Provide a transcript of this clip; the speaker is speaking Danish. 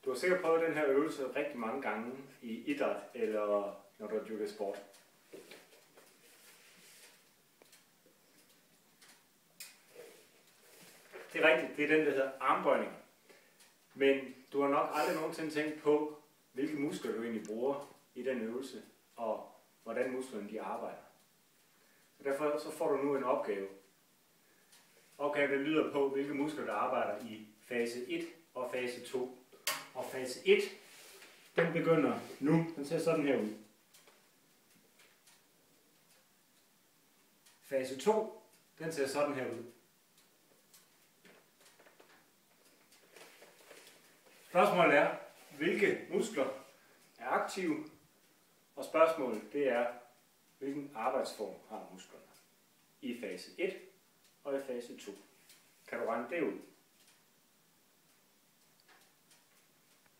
Du har sikkert prøvet den her øvelse rigtig mange gange i idræt eller når du har dyrket sport. Det er rigtigt, det er den, der hedder armbøjninger. Men du har nok aldrig nogensinde tænkt på, hvilke muskler du egentlig bruger i den øvelse, og hvordan musklerne de arbejder. Og derfor så får du nu en opgave. Opgaven lyder på, hvilke muskler der arbejder i fase 1 og fase 2. Og fase 1, den begynder nu. Den ser sådan her ud. Fase 2, den ser sådan her ud. Spørgsmålet er, hvilke muskler er aktive? Og spørgsmålet det er, hvilken arbejdsform har musklerne i fase 1 og i fase 2. Kan du regne det ud?